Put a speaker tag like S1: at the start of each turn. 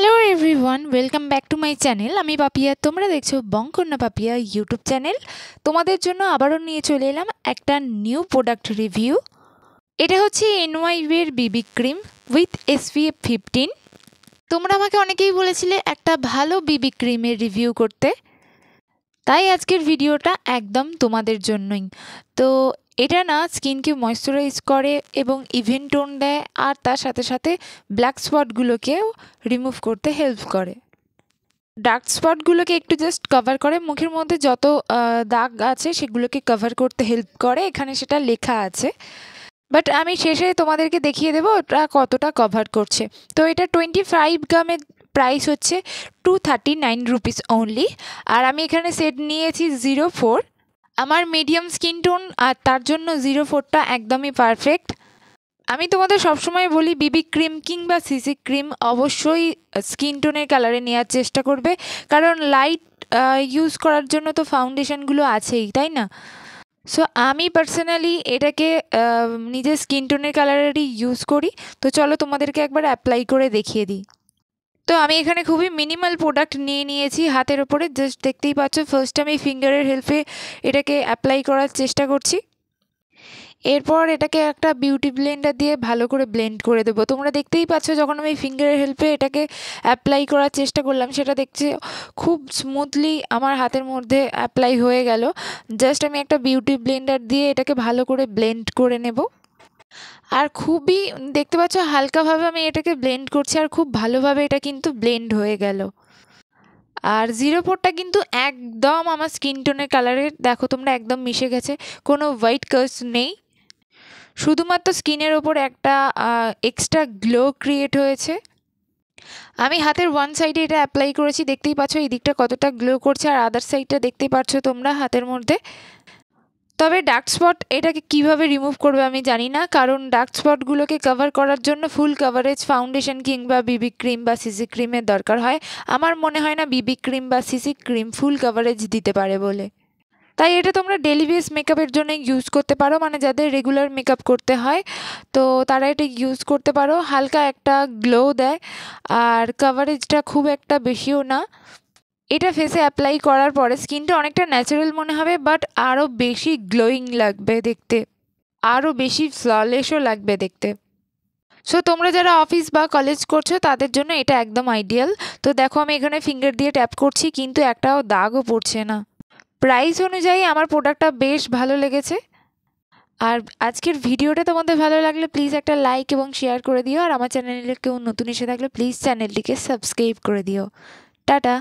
S1: Hello everyone, welcome back to my channel. আমি পাপিয়া, তোমরা দেখছো বংকন্যা পাপিয়া ইউটিউব চ্যানেল। তোমাদের জন্য আবারও নিয়ে চলে এলাম একটা নিউ প্রোডাক্ট রিভিউ। এটা হচ্ছে NYV এর বিবি ক্রিম উইথ SPF 15। তোমরা আমাকে অনেকেই বলেছিলে একটা ভালো বিবি ক্রিমের রিভিউ করতে, তাই আজকের ভিডিওটা একদম তোমাদের জন্যই। তো এটা না স্কিনকে ময়শ্চারাইজ করে এবং ইভেন টোন দেয়, আর তার সাথে সাথে ব্ল্যাক স্পটগুলোকেও রিমুভ করতে হেল্প করে। ডার্ক স্পটগুলোকে একটু জাস্ট কভার করে, মুখের মধ্যে যত দাগ আছে সেগুলোকে কভার করতে হেল্প করে, এখানে সেটা লেখা আছে। বাট আমি শেষে তোমাদেরকে দেখিয়ে দেবো ওটা কতটা কভার করছে। তো এটা 25 গ্রামের প্রাইস হচ্ছে 239 রুপিস অনলি। আর আমি এখানে সেট নিয়েছি 04। আমার মিডিয়াম স্কিন টোন, আর তার জন্য 04টা একদমই পারফেক্ট। আমি তোমাদের সবসময় বলি বিবি ক্রিম কিংবা সিসি ক্রিম অবশ্যই স্কিন টোনের কালারে নেওয়ার চেষ্টা করবে, কারণ লাইট ইউজ করার জন্য তো ফাউন্ডেশনগুলো আছেই, তাই না? সো আমি পার্সোনালি এটাকে নিজের স্কিন টোনের কালারেরই ইউজ করি। তো চলো তোমাদেরকে একবার অ্যাপ্লাই করে দেখিয়ে দিই। তো আমি এখানে খুবই মিনিমাল প্রোডাক্ট নিয়ে নিয়েছি হাতের ওপরে, জাস্ট দেখতেই পাচ্ছ। ফার্স্ট আমি ফিঙ্গারের হেল্পে এটাকে অ্যাপ্লাই করার চেষ্টা করছি। এরপর এটাকে একটা বিউটি ব্লেন্ডার দিয়ে ভালো করে ব্লেন্ড করে দেবো। তোমরা দেখতেই পাচ্ছ যখন আমি ফিঙ্গারের হেল্পে এটাকে অ্যাপ্লাই করার চেষ্টা করলাম, সেটা দেখছি খুব স্মুথলি আমার হাতের মধ্যে অ্যাপ্লাই হয়ে গেল। জাস্ট আমি একটা বিউটি ব্লেন্ডার দিয়ে এটাকে ভালো করে ব্লেন্ড করে নেব। আর খুবই দেখতে পাচ্ছ হালকাভাবে আমি এটাকে ব্লেন্ড করছি, আর খুব ভালোভাবে এটা কিন্তু ব্লেন্ড হয়ে গেল। আর 04টা কিন্তু একদম আমার স্কিন টোনের কালারের, দেখো তোমরা, একদম মিশে গেছে, কোনো হোয়াইট কাস্ট নেই। শুধুমাত্র স্কিনের ওপর একটা এক্সট্রা গ্লো ক্রিয়েট হয়েছে। আমি হাতের ওয়ান সাইডে এটা অ্যাপ্লাই করেছি, দেখতেই পাচ্ছ এই দিকটা কতটা গ্লো করছে, আর আদার সাইডটা দেখতেই পাচ্ছ তোমরা হাতের মধ্যে। তবে ডার্ক স্পট এটাকে কিভাবে রিমুভ করবে আমি জানি না, কারণ ডার্ক স্পটগুলোকে কভার করার জন্য ফুল কভারেজ ফাউন্ডেশন কিংবা বিবি ক্রিম বা সিসি ক্রিমের দরকার হয়। আমার মনে হয় না বিবি ক্রিম বা সিসি ক্রিম ফুল কভারেজ দিতে পারে বলে। তাই এটা তোমরা ডেলি বেস মেকআপের জন্য ইউজ করতে পারো, মানে যাদের রেগুলার মেকআপ করতে হয় তো তারা এটা ইউজ করতে পারো। হালকা একটা গ্লো দেয়, আর কভারেজটা খুব একটা বেশিও না। এটা ফেসে অ্যাপ্লাই করার পরে স্কিনটা অনেকটা ন্যাচারাল মনে হবে, বাট আরও বেশি গ্লোয়িং লাগবে দেখতে, আরও বেশি ফ্ললেসও লাগবে দেখতে। সো তোমরা যারা অফিস বা কলেজ করছো তাদের জন্য এটা একদম আইডিয়াল। তো দেখো আমি এখানে ফিঙ্গার দিয়ে ট্যাপ করছি, কিন্তু একটাও দাগও পড়ছে না। প্রাইস অনুযায়ী আমার প্রোডাক্টটা বেশ ভালো লেগেছে। আর আজকের ভিডিওটা তোমাদের ভালো লাগলে প্লিজ একটা লাইক এবং শেয়ার করে দিও, আর আমার চ্যানেলে কেউ নতুন এসে থাকলে প্লিজ চ্যানেলটিকে সাবস্ক্রাইব করে দিও। টাটা।